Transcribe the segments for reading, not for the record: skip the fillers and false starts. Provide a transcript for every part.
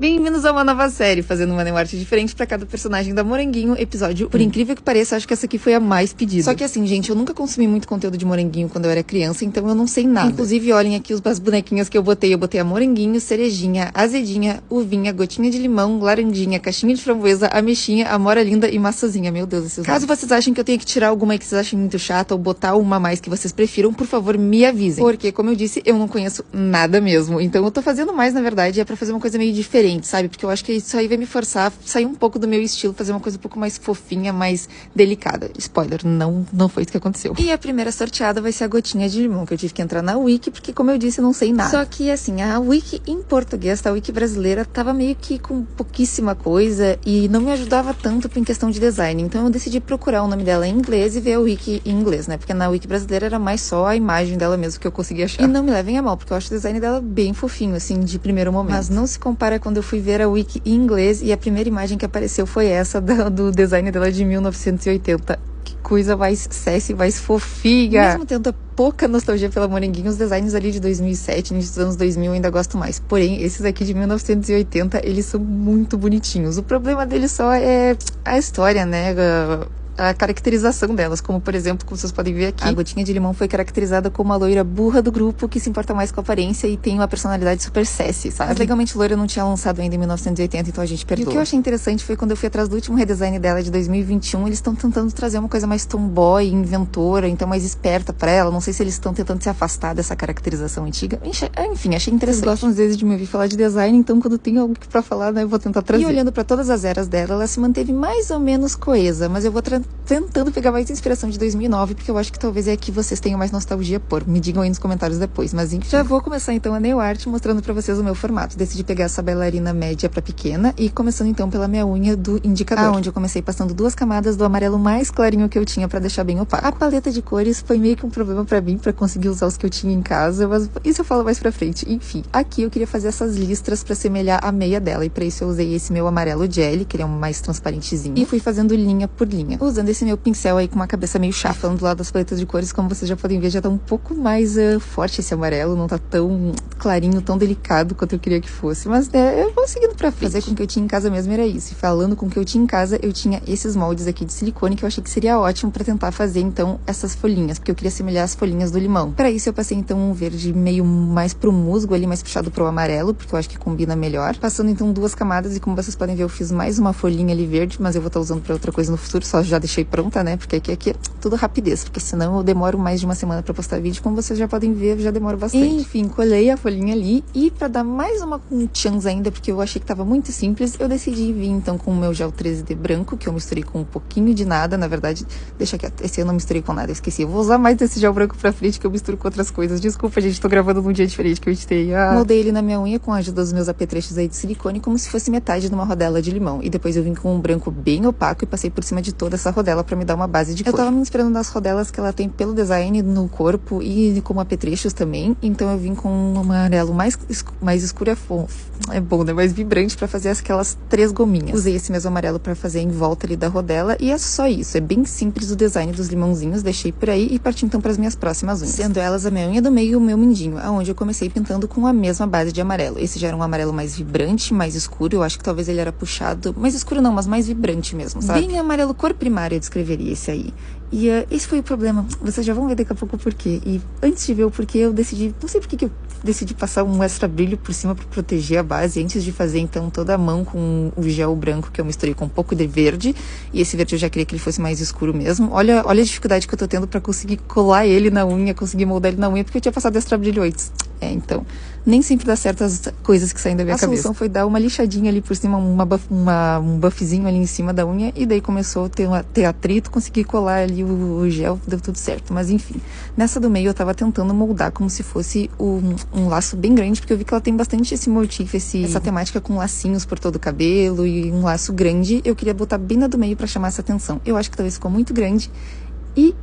Bem-vindos a uma nova série, fazendo uma neoarte diferente pra cada personagem da Moranguinho, episódio. Por incrível que pareça, acho que essa aqui foi a mais pedida. Só que assim, gente, eu nunca consumi muito conteúdo de Moranguinho quando eu era criança, então eu não sei nada. Inclusive, olhem aqui as bonequinhas que eu botei. Eu botei a Moranguinho, Cerejinha, Azedinha, Uvinha, Gotinha de Limão, Laranjinha, Caixinha de Framboesa, Ameixinha, Amora Linda e Maçãzinha. Meu Deus, esses Caso vocês achem que eu tenha que tirar alguma aí que vocês achem muito chata ou botar uma a mais que vocês prefiram, por favor, me avisem. Porque, como eu disse, eu não conheço nada mesmo. Então eu tô fazendo mais, na verdade, é pra fazer uma coisa meio diferente, sabe? Porque eu acho que isso aí vai me forçar a sair um pouco do meu estilo, fazer uma coisa um pouco mais fofinha, mais delicada. Spoiler, não foi isso que aconteceu. E a primeira sorteada vai ser a Gotinha de Limão, que eu tive que entrar na Wiki, porque como eu disse, eu não sei nada. Só que assim, a Wiki em português, a Wiki brasileira, tava meio que com pouquíssima coisa e não me ajudava tanto em questão de design. Então eu decidi procurar o nome dela em inglês e ver a Wiki em inglês, né? Porque na Wiki brasileira era mais só a imagem dela mesmo que eu conseguia achar. E não me levem a mal, porque eu acho o design dela bem fofinho, assim, de primeiro momento. Mas não se compara quando eu fui ver a Wiki em inglês e a primeira imagem que apareceu foi essa do design dela de 1980. Que coisa mais sexy, mais fofinha. Mesmo tendo pouca nostalgia pela Moranguinho, os designs ali de 2007, início dos anos 2000 eu ainda gosto mais. Porém, esses aqui de 1980, eles são muito bonitinhos. O problema deles só é a história, né? A caracterização delas, como por exemplo, como vocês podem ver aqui, a Gotinha de Limão foi caracterizada como a loira burra do grupo, que se importa mais com a aparência e tem uma personalidade super sassy, sabe? Mas Legalmente Loira não tinha lançado ainda em 1980, então a gente perdoa. E o que eu achei interessante foi quando eu fui atrás do último redesign dela de 2021, eles estão tentando trazer uma coisa mais tomboy, inventora, então mais esperta pra ela. Não sei se eles estão tentando se afastar dessa caracterização antiga. Enfim, achei interessante. Vocês gostam às vezes de me ouvir falar de design, então quando tem algo pra falar, né, eu vou tentar trazer. E olhando pra todas as eras dela, ela se manteve mais ou menos coesa, mas eu vou tentando pegar mais inspiração de 2009, porque eu acho que talvez é aqui vocês tenham mais nostalgia por. Me digam aí nos comentários depois, mas enfim. Já vou começar então a nail art mostrando pra vocês o meu formato. Decidi pegar essa bailarina média pra pequena e começando então pela minha unha do indicador, onde eu comecei passando 2 camadas do amarelo mais clarinho que eu tinha pra deixar bem opaco. A paleta de cores foi meio que um problema pra mim, pra conseguir usar os que eu tinha em casa, mas isso eu falo mais pra frente. Enfim, aqui eu queria fazer essas listras pra semelhar a meia dela, e pra isso eu usei esse meu amarelo jelly, que ele é um mais transparentezinho, e fui fazendo linha por linha, usando esse meu pincel aí com uma cabeça meio chata. Falando lá das paletas de cores, como vocês já podem ver, já tá um pouco mais forte esse amarelo, não tá tão clarinho, tão delicado quanto eu queria que fosse, mas né, eu vou seguindo pra frente. Fazer com o que eu tinha em casa mesmo era isso, e falando com o que eu tinha em casa, eu tinha esses moldes aqui de silicone, que eu achei que seria ótimo pra tentar fazer então essas folhinhas, porque eu queria semelhar as folhinhas do limão. Pra isso eu passei então um verde meio mais pro musgo ali, mais puxado pro amarelo, porque eu acho que combina melhor. Passando então 2 camadas, e como vocês podem ver, eu fiz mais uma folhinha ali verde, mas eu vou estar usando pra outra coisa no futuro, só já deixei pronta, né, porque aqui é tudo rapidez, porque senão eu demoro mais de uma semana pra postar vídeo, como vocês já podem ver, já demoro bastante. Enfim, colei a folhinha ali, e pra dar mais uma chance ainda, porque eu achei que tava muito simples, eu decidi vir então com o meu gel 13D branco, que eu misturei com um pouquinho de nada, na verdade, deixa quieto, esse eu não misturei com nada, eu esqueci, eu vou usar mais desse gel branco pra frente, que eu misturo com outras coisas, desculpa gente, tô gravando num dia diferente que eu editei. Moldei ele na minha unha com a ajuda dos meus apetrechos aí de silicone, como se fosse metade de uma rodela de limão, e depois eu vim com um branco bem opaco e passei por cima de toda essa rodela pra me dar uma base de cor. Eu tava me inspirando nas rodelas que ela tem pelo design no corpo e como apetrechos também, então eu vim com um amarelo mais escuro, é bom, né, mais vibrante, pra fazer aquelas 3 gominhas. Usei esse mesmo amarelo pra fazer em volta ali da rodela, e é só isso, é bem simples o design dos limãozinhos, deixei por aí e parti então pras minhas próximas unhas, sendo elas a minha unha do meio e o meu mindinho, aonde eu comecei pintando com a mesma base de amarelo. Esse já era um amarelo mais vibrante, mais escuro, eu acho que talvez ele era puxado, mais escuro não, mas mais vibrante mesmo, sabe? Bem amarelo cor primária eu descreveria esse aí. E esse foi o problema, vocês já vão ver daqui a pouco o porquê. E antes de ver o porquê, eu decidi, não sei por que eu decidi passar um extra brilho por cima para proteger a base, antes de fazer então toda a mão com o gel branco que eu misturei com um pouco de verde, e esse verde eu já queria que ele fosse mais escuro mesmo. Olha a dificuldade que eu tô tendo para conseguir colar ele na unha, conseguir moldar ele na unha, porque eu tinha passado extra brilho antes. Então, nem sempre dá certo as coisas que saem da minha cabeça. A solução foi dar uma lixadinha ali por cima, um buffzinho ali em cima da unha, e daí começou a ter atrito, consegui colar ali o gel, deu tudo certo. Mas enfim, nessa do meio eu tava tentando moldar como se fosse um laço bem grande, porque eu vi que ela tem bastante esse motif, essa temática com lacinhos por todo o cabelo e um laço grande. Eu queria botar bem na do meio pra chamar essa atenção. Eu acho que talvez ficou muito grande e,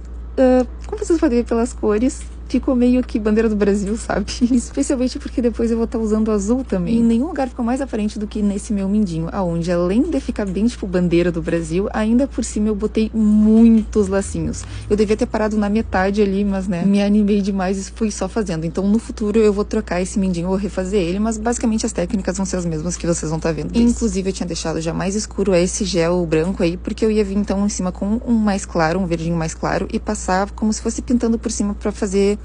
como vocês podem ver pelas cores, ficou meio que bandeira do Brasil, sabe? Especialmente porque depois eu vou estar usando azul também. E em nenhum lugar ficou mais aparente do que nesse meu mindinho, aonde além de ficar bem tipo bandeira do Brasil, ainda por cima eu botei muitos lacinhos. Eu devia ter parado na metade ali, mas né, me animei demais e fui só fazendo. Então no futuro eu vou trocar esse mindinho, vou refazer ele, mas basicamente as técnicas vão ser as mesmas que vocês vão estar vendo. E, inclusive eu tinha deixado já mais escuro esse gel branco aí, porque eu ia vir então em cima com um mais claro, um verdinho mais claro, e passar como se fosse pintando por cima pra fazer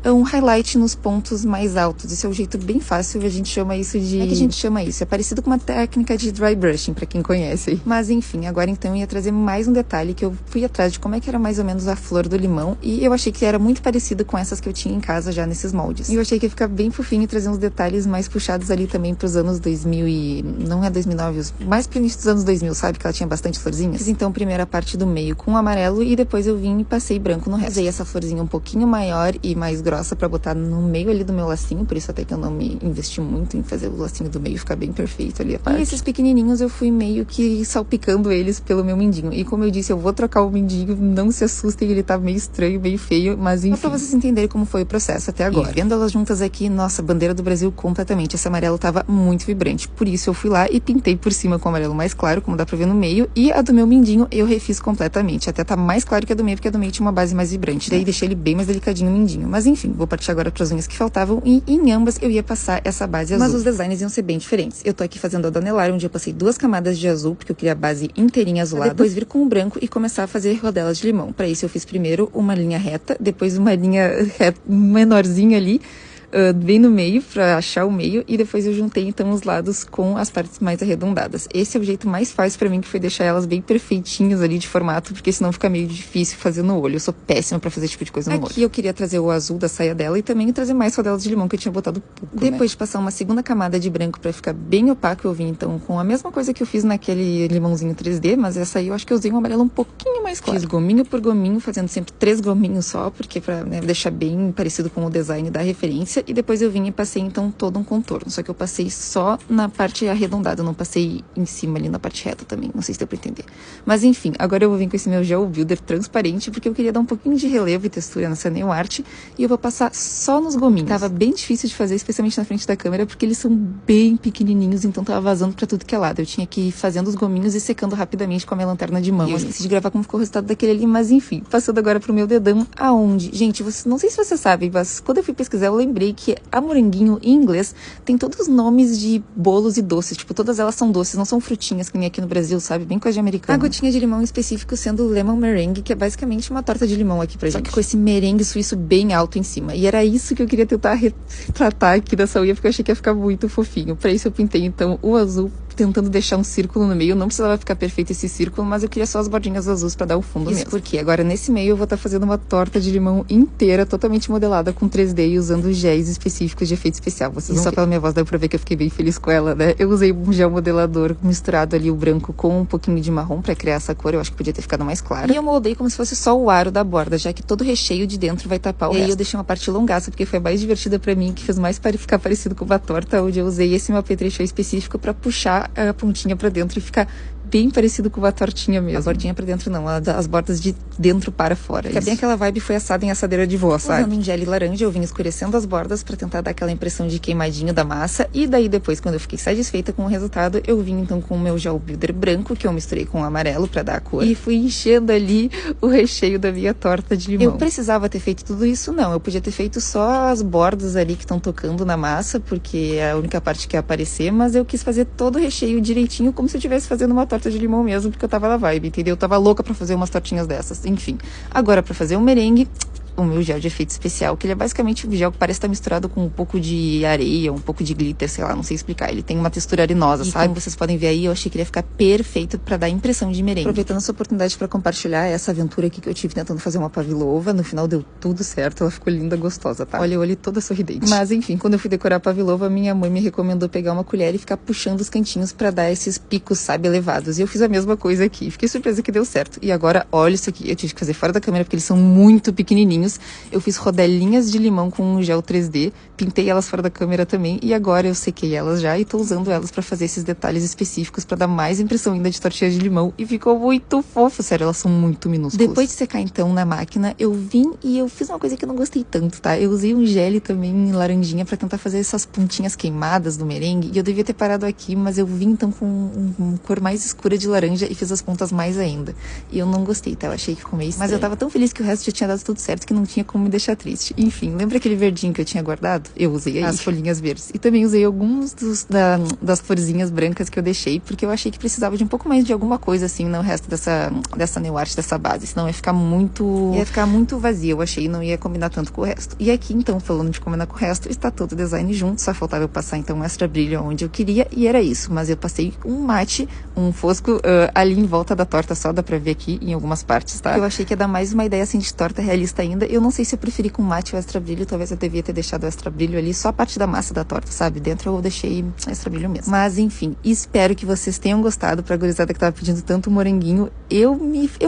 um highlight nos pontos mais altos. Esse é um jeito bem fácil, a gente chama isso de... É que a gente chama isso, é parecido com uma técnica de dry brushing, pra quem conhece. Mas enfim, agora então eu ia trazer mais um detalhe que eu fui atrás de como é que era mais ou menos a flor do limão, e eu achei que era muito parecido com essas que eu tinha em casa já nesses moldes. E eu achei que ia ficar bem fofinho e trazer uns detalhes mais puxados ali também pros anos 2000 e... não é 2009, mais pro início dos anos 2000, sabe? Que ela tinha bastante florzinhas. Fiz então primeiro a parte do meio com amarelo e depois eu vim e passei branco no resto. Usei essa florzinha um pouquinho maior e mais grossa pra botar no meio ali do meu lacinho, por isso até que eu não me investi muito em fazer o lacinho do meio ficar bem perfeito ali a parte. E esses pequenininhos eu fui meio que salpicando eles pelo meu mindinho. E como eu disse, eu vou trocar o mindinho, não se assustem, ele tá meio estranho, meio feio, mas enfim. Só pra vocês entenderem como foi o processo até agora. E vendo elas juntas aqui, nossa, bandeira do Brasil completamente. Esse amarelo tava muito vibrante, por isso eu fui lá e pintei por cima com o amarelo mais claro, como dá pra ver no meio, e a do meu mindinho eu refiz completamente. Até tá mais claro que a do meio, porque a do meio tinha uma base mais vibrante. Daí deixei ele bem mais delicadinho o mindinho. Mas enfim, vou partir agora para as unhas que faltavam e em ambas eu ia passar essa base azul. Mas os designs iam ser bem diferentes. Eu tô aqui fazendo a da Nelar, onde eu passei 2 camadas de azul, porque eu queria a base inteirinha azulada. Depois vir com o branco e começar a fazer rodelas de limão. Para isso eu fiz primeiro uma linha reta, depois uma linha reta, menorzinha ali, bem no meio, pra achar o meio, e depois eu juntei então os lados com as partes mais arredondadas. Esse é o jeito mais fácil pra mim, que foi deixar elas bem perfeitinhas ali de formato, porque senão fica meio difícil fazer no olho. Eu sou péssima pra fazer esse tipo de coisa no olho. Aqui eu queria trazer o azul da saia dela e também trazer mais rodelas de limão, que eu tinha botado pouco, depois de passar uma segunda camada de branco pra ficar bem opaco, eu vim então com a mesma coisa que eu fiz naquele limãozinho 3D, mas essa aí eu acho que eu usei um amarelo um pouquinho mais claro. Fiz gominho por gominho, fazendo sempre 3 gominhos só, porque pra deixar bem parecido com o design da referência. E depois eu vim e passei então todo um contorno, só que eu passei só na parte arredondada, eu não passei em cima ali na parte reta também, não sei se deu pra entender. Mas enfim, agora eu vou vir com esse meu gel builder transparente, porque eu queria dar um pouquinho de relevo e textura nessa nail art, e eu vou passar só nos gominhos. Tava bem difícil de fazer, especialmente na frente da câmera, porque eles são bem pequenininhos, então tava vazando pra tudo que é lado. Eu tinha que ir fazendo os gominhos e secando rapidamente com a minha lanterna de mão. E eu esqueci de gravar como ficou o resultado daquele ali, mas enfim, passando agora pro meu dedão, aonde? Gente, não sei se vocês sabem, mas quando eu fui pesquisar, eu lembrei que a moranguinho em inglês tem todos os nomes de bolos e doces, tipo, todas elas são doces, não são frutinhas que nem aqui no Brasil, sabe? Bem coisa de americano. A gotinha de limão em específico sendo lemon meringue, que é basicamente uma torta de limão aqui pra gente. Só que com esse merengue suíço bem alto em cima. E era isso que eu queria tentar retratar aqui dessa unha, porque eu achei que ia ficar muito fofinho. Pra isso eu pintei então o azul, tentando deixar um círculo no meio. Não precisava ficar perfeito esse círculo, mas eu queria só as bordinhas azuis pra dar o fundo mesmo. Porque agora nesse meio eu vou estar fazendo uma torta de limão inteira, totalmente modelada com 3D e usando géis específicos de efeito especial. Vocês só pela minha voz deu pra ver que eu fiquei bem feliz com ela, né? Eu usei um gel modelador misturado ali o branco com um pouquinho de marrom pra criar essa cor. Eu acho que podia ter ficado mais claro. E eu moldei como se fosse só o aro da borda, já que todo o recheio de dentro vai tapar o resto. E aí eu deixei uma parte longaça, porque foi a mais divertida pra mim, que fez mais para ficar parecido com uma torta, onde eu usei esse meu apetrecho específico pra puxar a pontinha pra dentro e ficar bem parecido com uma tortinha mesmo. A bordinha pra dentro não, as bordas de dentro para fora. Fica bem aquela vibe foi assada em assadeira de vó, sabe? Usando um gel laranja, eu vim escurecendo as bordas pra tentar dar aquela impressão de queimadinho da massa. E daí depois, quando eu fiquei satisfeita com o resultado, eu vim então com o meu gel builder branco, que eu misturei com o amarelo pra dar a cor. E fui enchendo ali o recheio da minha torta de limão. Eu precisava ter feito tudo isso? Não. Eu podia ter feito só as bordas ali que estão tocando na massa, porque é a única parte que ia aparecer, mas eu quis fazer todo o recheio direitinho, como se eu estivesse fazendo uma torta de limão mesmo, porque eu tava na vibe, entendeu? Eu tava louca pra fazer umas tortinhas dessas. Enfim, agora pra fazer um merengue, o meu gel de efeito especial, que ele é basicamente um gel que parece estar misturado com um pouco de areia, um pouco de glitter, sei lá, não sei explicar. Ele tem uma textura arenosa, sabe? Como vocês podem ver aí, eu achei que ele ia ficar perfeito pra dar impressão de merengue. Aproveitando essa oportunidade pra compartilhar essa aventura aqui que eu tive tentando fazer uma pavlova, no final deu tudo certo, ela ficou linda, gostosa, tá? Olha, eu olhei toda sorridente. Mas enfim, quando eu fui decorar a pavlova, minha mãe me recomendou pegar uma colher e ficar puxando os cantinhos pra dar esses picos, sabe, elevados. E eu fiz a mesma coisa aqui. Fiquei surpresa que deu certo. E agora, olha isso aqui. Eu tive que fazer fora da câmera porque eles são muito pequenininhos. quadradinhos. Eu fiz rodelinhas de limão com um gel 3D, pintei elas fora da câmera também, e agora eu sequei elas já e tô usando elas pra fazer esses detalhes específicos pra dar mais impressão ainda de tortinha de limão, e ficou muito fofo, sério, elas são muito minúsculas. Depois de secar então na máquina, eu vim e eu fiz uma coisa que eu não gostei tanto, tá? Eu usei um gel também em laranjinha pra tentar fazer essas pontinhas queimadas do merengue, e eu devia ter parado aqui, mas eu vim então com uma cor mais escura de laranja e fiz as pontas mais ainda. E eu não gostei, tá? Eu achei que ficou meio estranho. Mas eu tava tão feliz que o resto já tinha dado tudo certo que não tinha como me deixar triste. Enfim, lembra aquele verdinho que eu tinha guardado? Eu usei aí as folhinhas verdes. E também usei alguns das florzinhas brancas que eu deixei, porque eu achei que precisava de um pouco mais de alguma coisa assim no resto dessa nail art, dessa base. Senão ia ficar muito vazia, eu achei, não ia combinar tanto com o resto. E aqui, então, falando de combinar com o resto, está todo o design junto, só faltava eu passar então um extra brilho onde eu queria, e era isso. Mas eu passei um mate, um fosco ali em volta da torta, só dá pra ver aqui em algumas partes, tá? Eu achei que ia dar mais uma ideia assim de torta realista ainda. Eu não sei se eu preferi com mate ou extra brilho, talvez eu devia ter deixado o extra brilho ali, só a parte da massa da torta, sabe? Dentro eu deixei extra brilho mesmo. Mas enfim, espero que vocês tenham gostado. Pra gurizada que tava pedindo tanto moranguinho, eu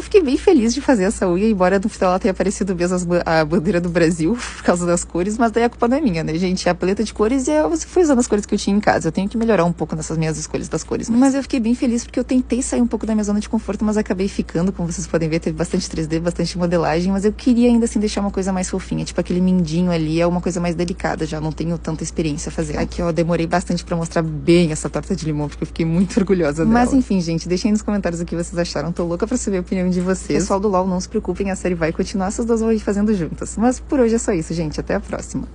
fiquei bem feliz de fazer essa unha, embora no final ela tenha aparecido mesmo a bandeira do Brasil, por causa das cores, mas daí a culpa não é minha, né, gente? É a paleta de cores e eu fui usando as cores que eu tinha em casa. Eu tenho que melhorar um pouco nessas minhas escolhas das cores. Mas eu fiquei bem feliz porque eu tentei sair um pouco da minha zona de conforto, mas acabei ficando, como vocês podem ver, teve bastante 3D, bastante modelagem, mas eu queria ainda assim deixar uma coisa mais fofinha, tipo aquele mindinho ali é uma coisa mais delicada, já não tenho tanta experiência a fazer. Aqui, ó, demorei bastante pra mostrar bem essa torta de limão, porque eu fiquei muito orgulhosa dela. Mas enfim, gente, deixem aí nos comentários o que vocês acharam. Tô louca pra saber a opinião de vocês. Pessoal do LOL, não se preocupem, a série vai continuar, essas duas vão ir fazendo juntas. Mas por hoje é só isso, gente. Até a próxima.